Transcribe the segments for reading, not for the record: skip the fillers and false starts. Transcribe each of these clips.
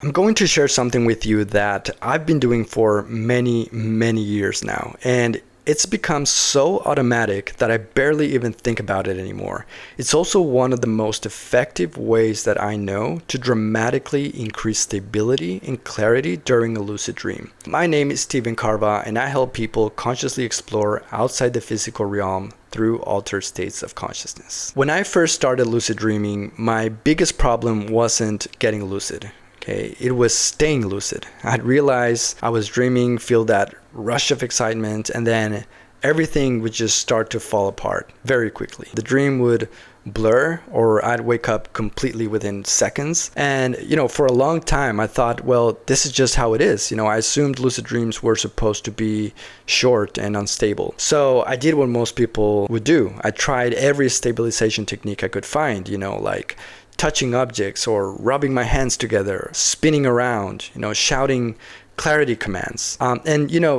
I'm going to share something with you that I've been doing for many, many years now, and it's become so automatic that I barely even think about it anymore. It's also one of the most effective ways that I know to dramatically increase stability and clarity during a lucid dream. My name is Steven Carva, and I help people consciously explore outside the physical realm through altered states of consciousness. When I first started lucid dreaming, my biggest problem wasn't getting lucid. It was staying lucid. I'd realize I was dreaming, feel that rush of excitement, and then everything would just start to fall apart very quickly. The dream would blur, or I'd wake up completely within seconds. And, for a long time, I thought, well, this is just how it is. I assumed lucid dreams were supposed to be short and unstable. So I did what most people would do. I tried every stabilization technique I could find, like touching objects or rubbing my hands together, spinning around, shouting clarity commands.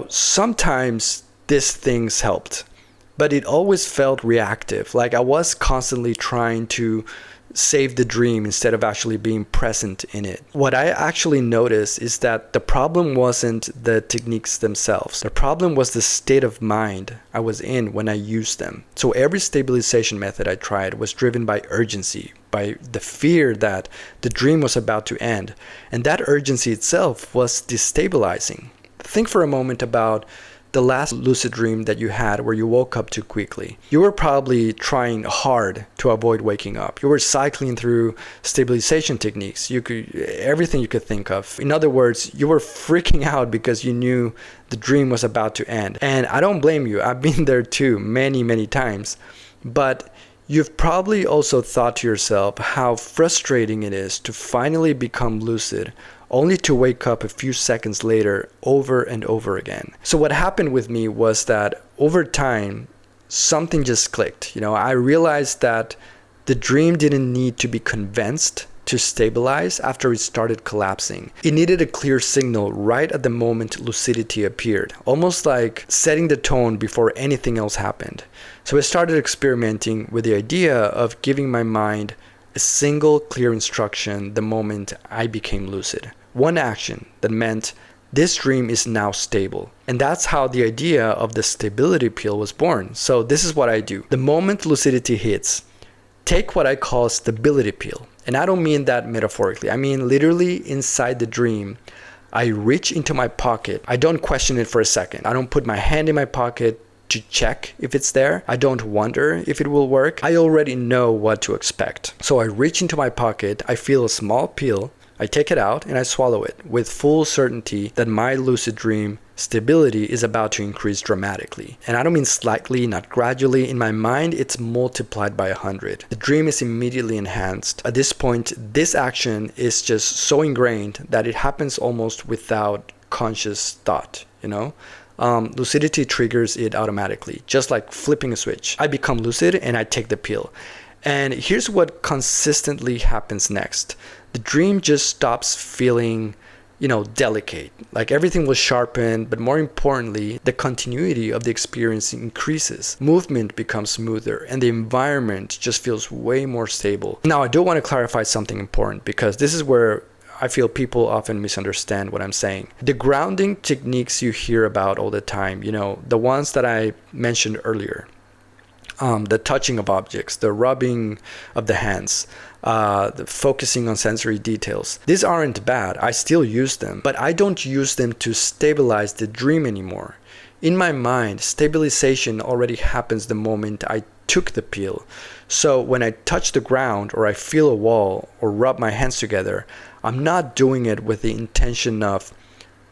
Sometimes these things helped, but it always felt reactive. Like I was constantly trying to save the dream instead of actually being present in it. What I actually noticed is that the problem wasn't the techniques themselves. The problem was the state of mind I was in when I used them. So every stabilization method I tried was driven by urgency, by the fear that the dream was about to end. And that urgency itself was destabilizing. Think for a moment about the last lucid dream that you had where you woke up too quickly. You were probably trying hard to avoid waking up. You were cycling through stabilization techniques, everything you could think of. In other words, you were freaking out because you knew the dream was about to end. And I don't blame you. I've been there too many, many times. But you've probably also thought to yourself how frustrating it is to finally become lucid, only to wake up a few seconds later over and over again. So what happened with me was that over time, something just clicked. I realized that the dream didn't need to be convinced to stabilize after it started collapsing. It needed a clear signal right at the moment lucidity appeared, almost like setting the tone before anything else happened. So I started experimenting with the idea of giving my mind a single clear instruction the moment I became lucid. One action that meant this dream is now stable. And that's how the idea of the stability pill was born. So this is what I do. The moment lucidity hits, take what I call stability pill. And I don't mean that metaphorically. I mean literally inside the dream, I reach into my pocket. I don't question it for a second. I don't put my hand in my pocket to check if it's there. I don't wonder if it will work. I already know what to expect. So I reach into my pocket, I feel a small pill, I take it out and I swallow it with full certainty that my lucid dream stability is about to increase dramatically. And I don't mean slightly, not gradually. In my mind, it's multiplied by 100. The dream is immediately enhanced. At this point, this action is just so ingrained that it happens almost without conscious thought, Lucidity triggers it automatically, just like flipping a switch. I become lucid and I take the pill. And here's what consistently happens next. The dream just stops feeling, delicate. Like everything was sharpened, but more importantly, the continuity of the experience increases. Movement becomes smoother, and the environment just feels way more stable. Now, I do want to clarify something important because this is where I feel people often misunderstand what I'm saying. The grounding techniques you hear about all the time, the ones that I mentioned earlier, the touching of objects, the rubbing of the hands, the focusing on sensory details. These aren't bad. I still use them, but I don't use them to stabilize the dream anymore. In my mind, stabilization already happens the moment I took the pill. So when I touch the ground or I feel a wall or rub my hands together, I'm not doing it with the intention of,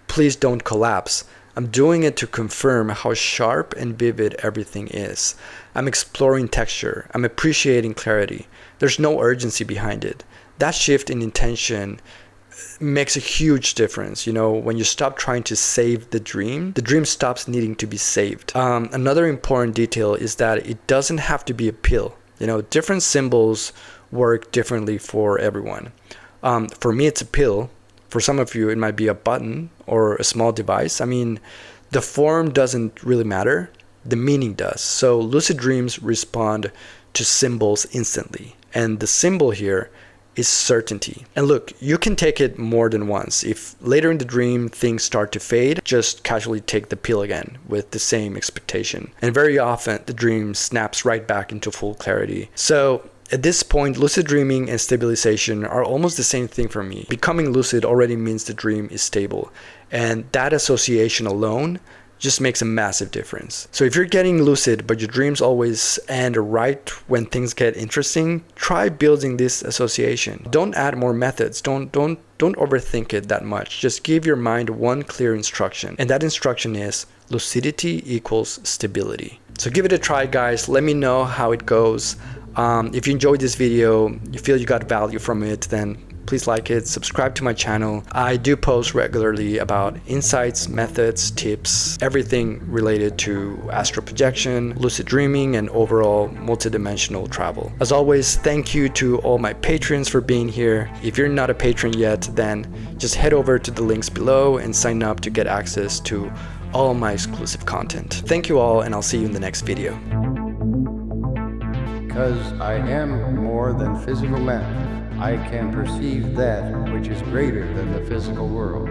please don't collapse. I'm doing it to confirm how sharp and vivid everything is. I'm exploring texture. I'm appreciating clarity. There's no urgency behind it. That shift in intention makes a huge difference. When you stop trying to save the dream stops needing to be saved. Another important detail is that it doesn't have to be a pill. Different symbols work differently for everyone. For me, it's a pill. For some of you, it might be a button or a small device. I mean, the form doesn't really matter. The meaning does. So lucid dreams respond to symbols instantly. And the symbol here is certainty. And look, you can take it more than once. If later in the dream things start to fade, just casually take the pill again with the same expectation. And very often the dream snaps right back into full clarity. So at this point, lucid dreaming and stabilization are almost the same thing for me. Becoming lucid already means the dream is stable, and that association alone just makes a massive difference. So if you're getting lucid but your dreams always end right when things get interesting, try building this association. Don't add more methods. Don't overthink it that much. Just give your mind one clear instruction, and that instruction is lucidity equals stability. So give it a try, guys. Let me know how it goes. If you enjoyed this video, you feel you got value from it, then please like it, subscribe to my channel. I do post regularly about insights, methods, tips, everything related to astral projection, lucid dreaming, and overall multidimensional travel. As always, thank you to all my patrons for being here. If you're not a patron yet, then just head over to the links below and sign up to get access to all my exclusive content. Thank you all, and I'll see you in the next video. Because I am more than physical matter, I can perceive that which is greater than the physical world.